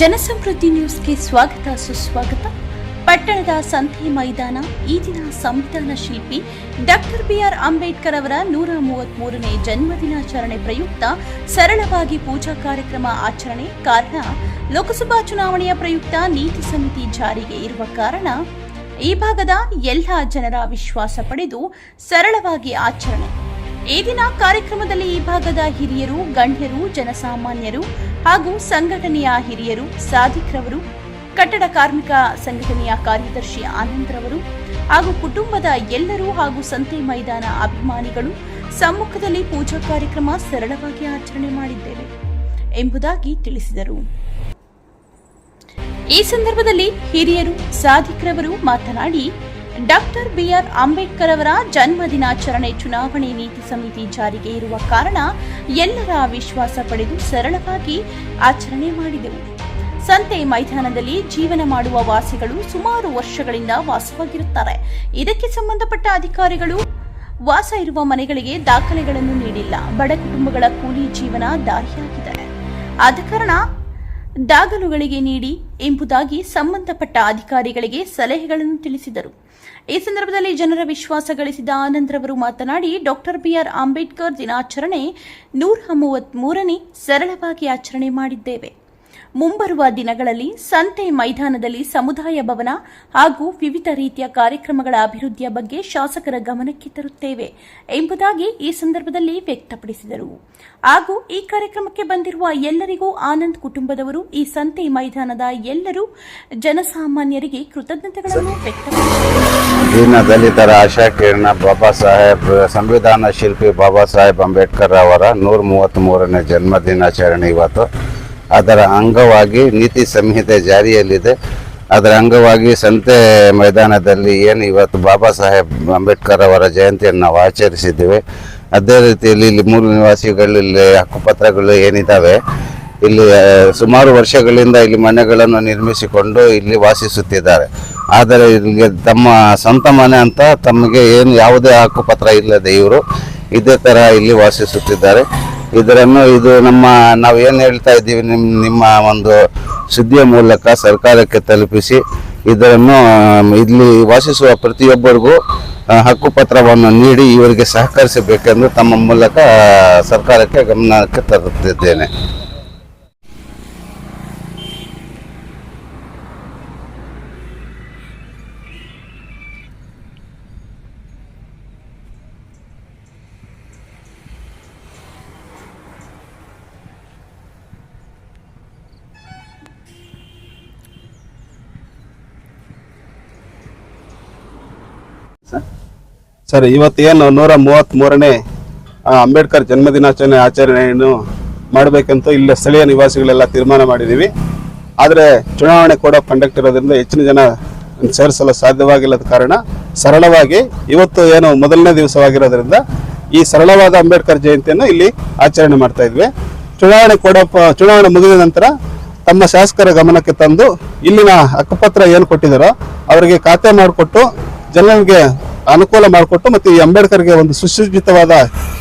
ಜನಸಮೃದ್ಧಿ ನ್ಯೂಸ್ಗೆ ಸ್ವಾಗತ ಸುಸ್ವಾಗತ. ಪಟ್ಟಣದ ಸಂತೆ ಮೈದಾನ ಈ ದಿನ ಸಂವಿಧಾನ ಶಿಲ್ಪಿ ಡಾಕ್ಟರ್ ಬಿಆರ್ ಅಂಬೇಡ್ಕರ್ ಅವರ 133ನೇ ಜನ್ಮದಿನಾಚರಣೆ ಪ್ರಯುಕ್ತ ಸರಳವಾಗಿ ಪೂಜಾ ಕಾರ್ಯಕ್ರಮ ಆಚರಣೆ. ಕಾರಣ ಲೋಕಸಭಾ ಚುನಾವಣೆಯ ಪ್ರಯುಕ್ತ ನೀತಿ ಸಮಿತಿ ಜಾರಿಗೆ ಇರುವ ಕಾರಣ ಈ ಭಾಗದ ಎಲ್ಲ ಜನರ ವಿಶ್ವಾಸ ಪಡೆದು ಸರಳವಾಗಿ ಆಚರಣೆ. ಈ ದಿನ ಕಾರ್ಯಕ್ರಮದಲ್ಲಿ ಈ ಭಾಗದ ಹಿರಿಯರು, ಗಣ್ಯರು, ಜನಸಾಮಾನ್ಯರು ಹಾಗೂ ಸಂಘಟನೆಯ ಹಿರಿಯರು, ಸಾಧಿಕರವರು, ಕಟ್ಟಡ ಕಾರ್ಮಿಕ ಸಂಘಟನೆಯ ಕಾರ್ಯದರ್ಶಿ ಆನಂದ್ರವರು ಹಾಗೂ ಕುಟುಂಬದ ಎಲ್ಲರೂ ಹಾಗೂ ಸಂತೆ ಮೈದಾನ ಅಭಿಮಾನಿಗಳು ಸಮ್ಮುಖದಲ್ಲಿ ಪೂಜಾ ಕಾರ್ಯಕ್ರಮ ಸರಳವಾಗಿ ಆಚರಣೆ ಮಾಡಿದ್ದೇವೆ ಎಂಬುದಾಗಿ ತಿಳಿಸಿದರು. ಈ ಸಂದರ್ಭದಲ್ಲಿ ಹಿರಿಯರು, ಸಾಧಿಕರವರು ಮಾತನಾಡಿ, ಡಾಕ್ಟರ್ ಬಿಆರ್ ಅಂಬೇಡ್ಕರ್ ಅವರ ಜನ್ಮ ದಿನಾಚರಣೆ ಚುನಾವಣೆ ನೀತಿ ಸಮಿತಿ ಜಾರಿಗೆ ಇರುವ ಕಾರಣ ಎಲ್ಲರ ವಿಶ್ವಾಸ ಪಡೆದು ಸರಳವಾಗಿ ಆಚರಣೆ ಮಾಡಿದೆವು. ಸಂತೆ ಮೈದಾನದಲ್ಲಿ ಜೀವನ ಮಾಡುವ ವಾಸಿಗಳು ಸುಮಾರು ವರ್ಷಗಳಿಂದ ವಾಸವಾಗಿರುತ್ತಾರೆ. ಇದಕ್ಕೆ ಸಂಬಂಧಪಟ್ಟ ಅಧಿಕಾರಿಗಳು ವಾಸ ಇರುವ ಮನೆಗಳಿಗೆ ದಾಖಲೆಗಳನ್ನು ನೀಡಿಲ್ಲ. ಬಡ ಕುಟುಂಬಗಳ ಕೂಲಿ ಜೀವನ ದಾರಿಯಾಗಿದೆ. ಆದ ಕಾರಣ ದಾಖಲೆಗಳಿಗೆ ನೀಡಿ ಎಂಬುದಾಗಿ ಸಂಬಂಧಪಟ್ಟ ಅಧಿಕಾರಿಗಳಿಗೆ ಸಲಹೆಗಳನ್ನು ತಿಳಿಸಿದರು. ಈ ಸಂದರ್ಭದಲ್ಲಿ ಜನರ ವಿಶ್ವಾಸ ಗಳಿಸಿದ ಆನಂದ್ರವರು ಮಾತನಾಡಿ, ಡಾಕ್ಟರ್ ಬಿಆರ್ ಅಂಬೇಡ್ಕರ್ ದಿನಾಚರಣೆ 133ನೇ ಸರಳವಾಗಿ ಆಚರಣೆ ಮಾಡಿದ್ದೇವೆ. ಮುಂಬರುವ ದಿನಗಳಲ್ಲಿ ಸಂತೆ ಮೈದಾನದಲ್ಲಿ ಸಮುದಾಯ ಭವನ ಹಾಗೂ ವಿವಿಧ ರೀತಿಯ ಕಾರ್ಯಕ್ರಮಗಳ ಅಭಿವೃದ್ಧಿಯ ಬಗ್ಗೆ ಶಾಸಕರ ಗಮನಕ್ಕೆ ತರುತ್ತೇವೆ ಎಂಬುದಾಗಿ ಈ ಸಂದರ್ಭದಲ್ಲಿ ವ್ಯಕ್ತಪಡಿಸಿದರು. ಹಾಗೂ ಈ ಕಾರ್ಯಕ್ರಮಕ್ಕೆ ಬಂದಿರುವ ಎಲ್ಲರಿಗೂ ಆನಂದ್ ಕುಟುಂಬದವರು, ಈ ಸಂತೆ ಮೈದಾನದ ಎಲ್ಲರೂ ಜನಸಾಮಾನ್ಯರಿಗೆ ಕೃತಜ್ಞತೆಗಳನ್ನು ವ್ಯಕ್ತಪಡಿಸಿದರು. ದಲಿತರ ಆಶಾ ಕಿರಣ ಬಾಬಾ ಸಾಹೇಬ್ ಸಂವಿಧಾನ ಶಿಲ್ಪಿ ಬಾಬಾ ಸಾಹೇಬ್ ಅಂಬೇಡ್ಕರ್ ಅವರ 133ನೇ ಜನ್ಮ ದಿನಾಚರಣೆ ಇವತ್ತು. ಅದರ ಅಂಗವಾಗಿ ನೀತಿ ಸಂಹಿತೆ ಜಾರಿಯಲ್ಲಿದೆ. ಅದರ ಅಂಗವಾಗಿ ಸಂತೆ ಮೈದಾನದಲ್ಲಿ ಏನು ಇವತ್ತು ಬಾಬಾ ಸಾಹೇಬ್ ಅಂಬೇಡ್ಕರ್ ಅವರ ಜಯಂತಿಯನ್ನು ನಾವು ಆಚರಿಸಿದ್ದೇವೆ. ಅದೇ ರೀತಿಯಲ್ಲಿ ಇಲ್ಲಿ ಮೂಲ ನಿವಾಸಿಗಳಲ್ಲಿ ಹಕ್ಕುಪತ್ರಗಳು ಏನಿದ್ದಾವೆ, ಇಲ್ಲಿ ಸುಮಾರು ವರ್ಷಗಳಿಂದ ಇಲ್ಲಿ ಮನೆಗಳನ್ನು ನಿರ್ಮಿಸಿಕೊಂಡು ಇಲ್ಲಿ ವಾಸಿಸುತ್ತಿದ್ದಾರೆ. ಆದರೆ ಇಲ್ಲಿಗೆ ತಮ್ಮ ಸ್ವಂತ ಮನೆ ಅಂತ ತಮಗೆ ಏನು ಯಾವುದೇ ಹಕ್ಕುಪತ್ರ ಇಲ್ಲದೆ ಇವರು ಇದೇ ಥರ ಇಲ್ಲಿ ವಾಸಿಸುತ್ತಿದ್ದಾರೆ. ಇದು ನಾವು ಏನು ಹೇಳ್ತಾ ಇದ್ದೀವಿ, ನಿಮ್ಮ ಒಂದು ಸುದ್ದಿಯ ಮೂಲಕ ಸರ್ಕಾರಕ್ಕೆ ತಲುಪಿಸಿ ಇದನ್ನು ಇಲ್ಲಿ ವಾಸಿಸುವ ಪ್ರತಿಯೊಬ್ಬರಿಗೂ ಹಕ್ಕುಪತ್ರವನ್ನು ನೀಡಿ ಇವರಿಗೆ ಸಹಕರಿಸಬೇಕೆಂದು ತಮ್ಮ ಮೂಲಕ ಸರ್ಕಾರಕ್ಕೆ ಗಮನಕ್ಕೆ ತರುತ್ತಿದ್ದೇನೆ. ಸರ್, ಇವತ್ತೇನು 133ನೇ ಅಂಬೇಡ್ಕರ್ ಜನ್ಮದಿನಾಚರಣೆ ಆಚರಣೆಯನ್ನು ಮಾಡಬೇಕಂತ ಇಲ್ಲಿ ಸ್ಥಳೀಯ ನಿವಾಸಿಗಳೆಲ್ಲ ತೀರ್ಮಾನ ಮಾಡಿದ್ದೀವಿ. ಆದರೆ ಚುನಾವಣೆ ಕೋಡ್ ಆಫ್ ಕಂಡಕ್ಟ್ ಇರೋದ್ರಿಂದ ಹೆಚ್ಚಿನ ಜನ ಸೇರಿಸಲು ಸಾಧ್ಯವಾಗಿಲ್ಲದ ಕಾರಣ ಸರಳವಾಗಿ ಇವತ್ತು ಏನು ಮೊದಲನೇ ದಿವಸವಾಗಿರೋದ್ರಿಂದ ಈ ಸರಳವಾದ ಅಂಬೇಡ್ಕರ್ ಜಯಂತಿಯನ್ನು ಇಲ್ಲಿ ಆಚರಣೆ ಮಾಡ್ತಾ ಇದ್ವಿ. ಚುನಾವಣೆ ಮುಗಿದ ನಂತರ ತಮ್ಮ ಶಾಸಕರ ಗಮನಕ್ಕೆ ತಂದು ಇಲ್ಲಿನ ಹಕ್ಕುಪತ್ರ ಏನು ಕೊಟ್ಟಿದ್ದಾರೋ ಅವರಿಗೆ ಖಾತೆ ಮಾಡಿಕೊಟ್ಟು ಜನರಿಗೆ ಅನುಕೂಲ ಮಾಡಿಕೊಟ್ಟು ಮತ್ತು ಈ ಅಂಬೇಡ್ಕರ್ಗೆ ಒಂದು ಸುಸಜ್ಜಿತವಾದ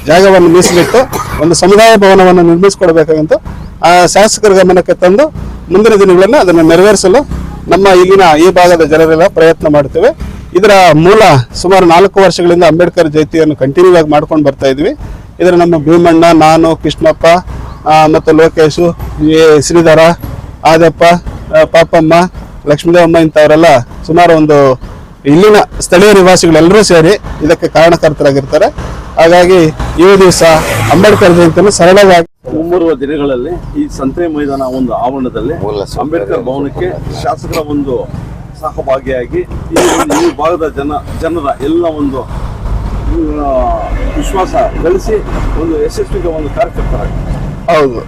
ಜಾಗವನ್ನು ಮೀಸಲಿಟ್ಟು ಒಂದು ಸಮುದಾಯ ಭವನವನ್ನು ನಿರ್ಮಿಸಿಕೊಡಬೇಕಾಗಂತ ಆ ಶಾಸಕರ ಗಮನಕ್ಕೆ ತಂದು ಮುಂದಿನ ದಿನಗಳನ್ನು ಅದನ್ನು ನೆರವೇರಿಸಲು ನಮ್ಮ ಇಲ್ಲಿನ ಈ ಭಾಗದ ಜನರೆಲ್ಲ ಪ್ರಯತ್ನ ಮಾಡ್ತೇವೆ. ಇದರ ಮೂಲ ಸುಮಾರು 4 ವರ್ಷಗಳಿಂದ ಅಂಬೇಡ್ಕರ್ ಜಯಂತಿಯನ್ನು ಕಂಟಿನ್ಯೂ ಆಗಿ ಮಾಡ್ಕೊಂಡು ಬರ್ತಾ ಇದ್ವಿ. ಇದರ ನಮ್ಮ ಭೀಮಣ್ಣ, ನಾನು, ಕೃಷ್ಣಪ್ಪ ಮತ್ತು ಲೋಕೇಶು, ಶ್ರೀಧರ, ಆದಪ್ಪ, ಪಾಪಮ್ಮ, ಲಕ್ಷ್ಮೀದೇವಮ್ಮ ಇಂಥವರೆಲ್ಲ ಸುಮಾರು ಒಂದು ಇಲ್ಲಿನ ಸ್ಥಳೀಯ ನಿವಾಸಿಗಳೆಲ್ಲರೂ ಸೇರಿ ಇದಕ್ಕೆ ಕಾರಣಕರ್ತರಾಗಿರ್ತಾರೆ. ಹಾಗಾಗಿ ಈ ದಿವಸ ಅಂಬೇಡ್ಕರ್ ಜಯಂತಿಯನ್ನು ಸರಳವಾಗಿ ಮುಂಬರುವ ದಿನಗಳಲ್ಲಿ ಈ ಸಂತೆ ಮೈದಾನ ಒಂದು ಆವರಣದಲ್ಲಿ ಅಂಬೇಡ್ಕರ್ ಭವನಕ್ಕೆ ಶಾಸಕರ ಒಂದು ಸಹಭಾಗಿಯಾಗಿ ಈ ಭಾಗದ ಜನರ ಎಲ್ಲ ಒಂದು ವಿಶ್ವಾಸ ಗಳಿಸಿ ಒಂದು ಯಶಸ್ವಿಗೆ ಒಂದು ಕಾರ್ಯಕರ್ತರಾಗಿ. ಹೌದು.